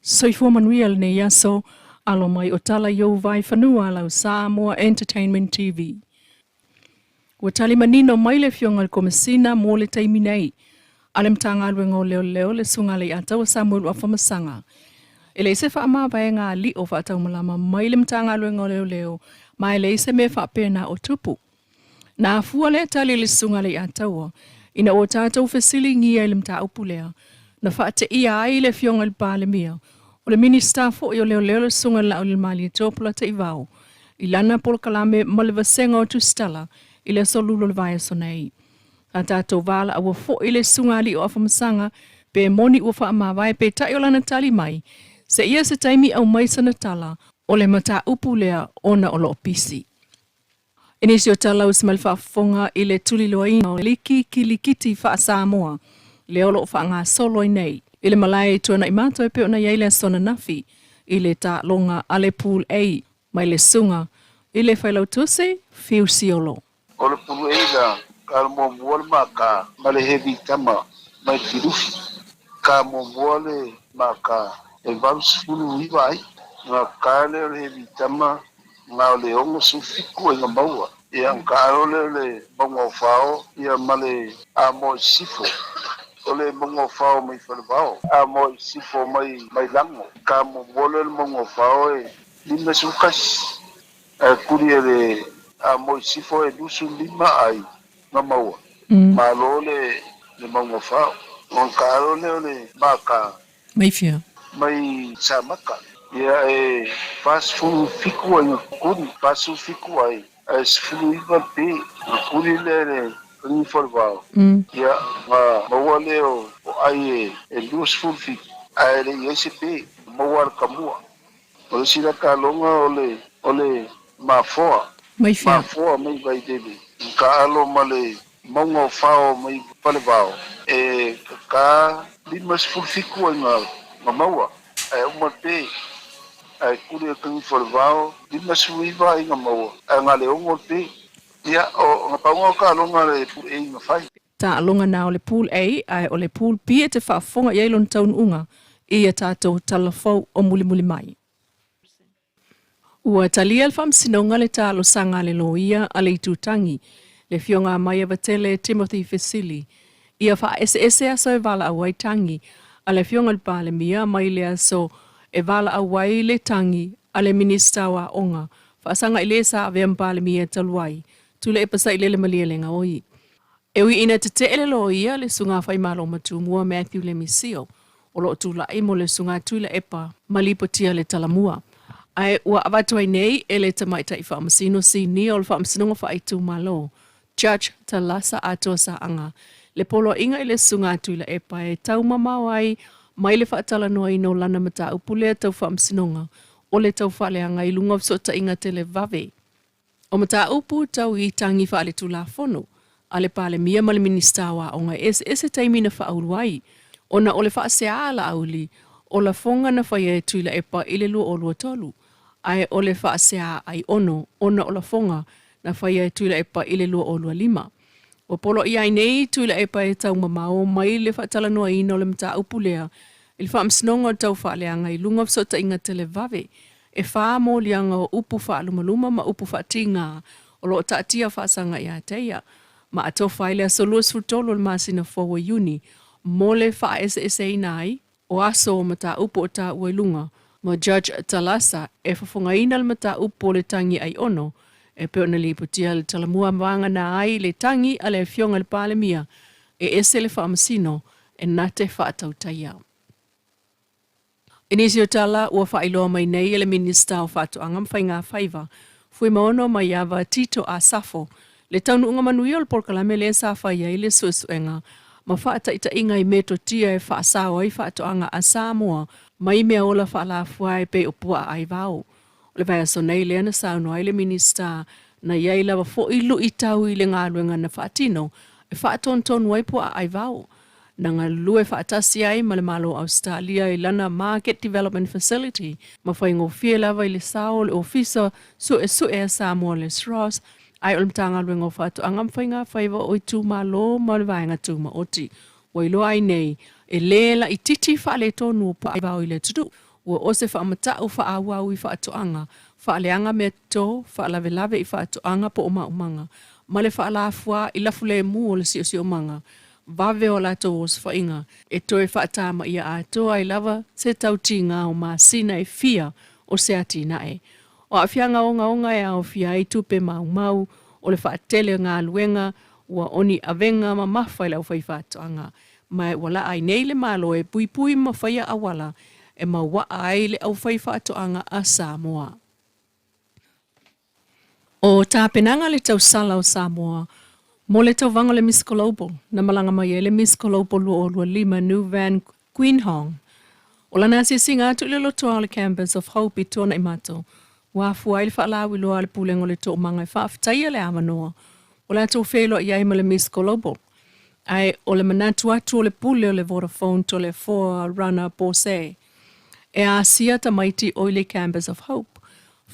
Soifua manuia ne yaso alo mai o tala yo VAIFANUA lau Samoa Entertainment TV. Ua tali manino mai le fionga le komisina mo le taimi nei. Ale mtanga alwenga o leo le sunga le atawa Samuel wa whamasanga. Ele se wha ama vaenga li o wha atau malama mai le mtanga alwenga o leo mai le se me wha pena o tupu. Na afua le tali le sunga le atawa ina o tātou fesili ngia le mta upulea na wha te ia ai le fionga le pāle mia. O le minista fo yo leo le sunga la o le mali e tōpula te iwao. Ilana polo kalame maliva senga o tustala ile solulo le vai sonei. A tātou vala awa fo ile sunga li o afamasanga pe moni ufa ama vai pe taiolana tali mai. Se ia se taimi au maisa na tala o le mata upulea ona o lo pisi. Inisio tala usmali whaafonga ile tuliloaina o liki ki likiti wha Samoa. Leolo wha ngā soloi nei. Ile malai tuana i mātou e peona iaile sona nafi. Ile ta longa ale pool ei. Mai le sunga. Ile whailau tuse, fiu siolo. O le pool ei la, ka mo muole ka male hevi tama, mai kirufi. Ka mo muole ka e vaus fulu iwai. Nga ka le hevi tama, nga le ongo sufiku e nga maua. Ia ngaro le bongo fao, ia male amo sifo. Ole mongo fao mai falvao a mo sifo mai lango ka mo bole mongo fao e lima sukas a kuriere a mo sifo e dusu lima ai na maua malole le mongo fao on karo le baka mai fia mai samaka ia e fast food fiku ai kuri fast food fiku ai as fulu iba pe kuri le ni forvao ya ma leo ai e luz fulfi ai le sp mawar kamua o sira kalonga ole ma foa mai fia mai vai debe ka alo male mongo fao mai palevao e ka limas fulfi ko nga mawa ai uma pe ai kuri kan forvao limas uiva nga mawa nga le ongo pe ya o ngapango ka longa le e nga fai ta alonga na o le pool A ai o le pool B e te whaafonga i eilon taun unga i a tātou talafau o muli mai. Ua talia al whamsinonga le tālo sanga le loia a le itutangi le fionga mai avatele Timothy Fesili i a wha ese aso e vala awai tangi a le fionga le pāle mia mai le aso e vala awai le tangi a le minista wa onga whaasanga i le sa avea mpāle mia taluai tule e pasa i le malia lenga oi. Ewi ina te ele loia le sunga whai malo matumua Matthew le misio o lo tula e mo le sunga tuila epa malipotia le talamua. Ai ua avatua nei ele tamaita i whaamasino si ni o le whaamasinonga whaitu malo. Judge Talasa atua sa anga. Le polo inga i le sunga tuila epa e tau mamawai mai le whaatala noa ino lana mata upulea tau whaamasinonga o le tau whaleanga i lunga sota inga tele vave. O mata upu tau i tangi whaale tula fono. Ale pale mia male minista wa onga ese taimi na whaauruai. Ona ole whaasea ala auli, o la fonga na whaia tuila epa ile lua o lua tolu. Ai ole whaasea ai ono, ona o la fonga na whaia tuila epa ile lua o lua lima. O polo i ai nei tuila epa e tau mamao mai le whaatala noa ina o le mta upulea. Ili whaamsinonga o tau whaaleanga i lunga sota inga tele vave. E whaa mo lianga o upu whaalumaluma ma upu whaatinga o lo taatia whaasanga i ateia. Ma ato whaile a solua srutolo le masina fowa uni, mole wha ese nai, o aso o mata upo o ta uailunga, ma Judge Talasa e whafonga ina le mata upo le tangi ai ono, e peo na li putia le talamua mwanga na ai le tangi a le fionga le pale mia, e ese le whaamasino, e nate whaatau taia. Inisio tala ua whailoa mai nei ele minista o whatu angam whainga whaiva, fui maono mai ava Tito a Safo, le taunu unga manui o le porkalame le sa whaia i le suesuenga, ma whaata ita inga i meto tia e whaasawa i whaatoanga a Samoa, mai mea ola whaalafua e pe opua ai vau. Le vai aso nei le ana sauno ai le minista na iai lawa fo ilu i tau i le ngāluenga na whaatino, e whaatontonu ai pua ai vau. Nanga lue whaatasi ai ma le malo Australia i lana Market Development Facility, ma whaingo fie lava i le sao le ofisa sue a Samoa le SROS, ai o le mtanga luenga o whatu angam whainga whaiva o i tūma lo ma le vaenga tūma oti. Wailo ai nei, e lela i titi whaale tonu o pa ai vau i le tudu. ua o se whaamatau whaawau i whaatoanga, whaaleanga me to, whaalavelave i whaatoanga po o maumanga, ma le whaalafua i lafule mu o le si o manga, vave o lato o se whainga, e toe whaatama ia a toa i lava se tautinga o maasina e fia o se atina e. O a whianga onga e au fia i tupe mau, o le whaatele ngā luenga, ua oni avenga ma mawhai lau whai whaatoanga, mai wala ai nei le malo e pui ma whaia awala, e ma wa ai le au whai whaatoanga a Samoa. O tā penanga le tau sala o Samoa, mo le tau vanga le Miss Global, na malanga mai e le Miss Global o lua lima New Van Queen Hong. O lana si singa atu le lotoa le Campus of Hope i tōna i mato, wa fua i le whaalawi loa le pulengo le tō manga i whaaftaia le amanoa, o la tō whelo i aima le Miss Global. Ai o le manatu atu o le pule o le Vodafone to le Forerunner Bose. E a sia ta maiti o le Campus of Hope.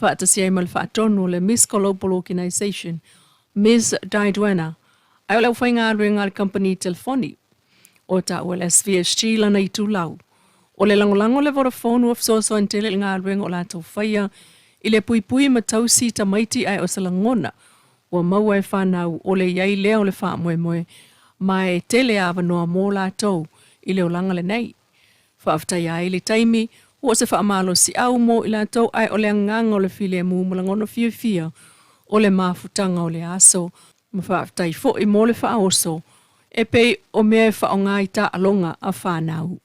Whaata si aima le whaatonu le Miss Global Organisation, Ms. Daidwena. Ai o lau whainga aruenga le company telefoni. O ta o le SVSG lana i tūlau. O le langolango le Vodafone of soso antele ngā aruenga o la tau whaia, i le pui ma tausi ta maiti ai o sa langona. Ua maua e whanau o le iai lea o le wha moe, mai tele awa noa mō la tau i le olanga le nei. Whaaftai ai le taimi, ua se whaamalo si au mō i la tau ai o le anganga o le file mu malangono fia o le mafutanga o le aso, ma whaaftai fo i mō le whaoso, e pei o mea whaonga i ta alonga a whanau.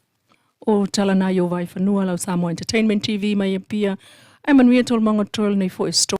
O tala na yo VAIFANUA lau Samoa Entertainment TV mai e pia, ai manuia tol manga tol nei fo e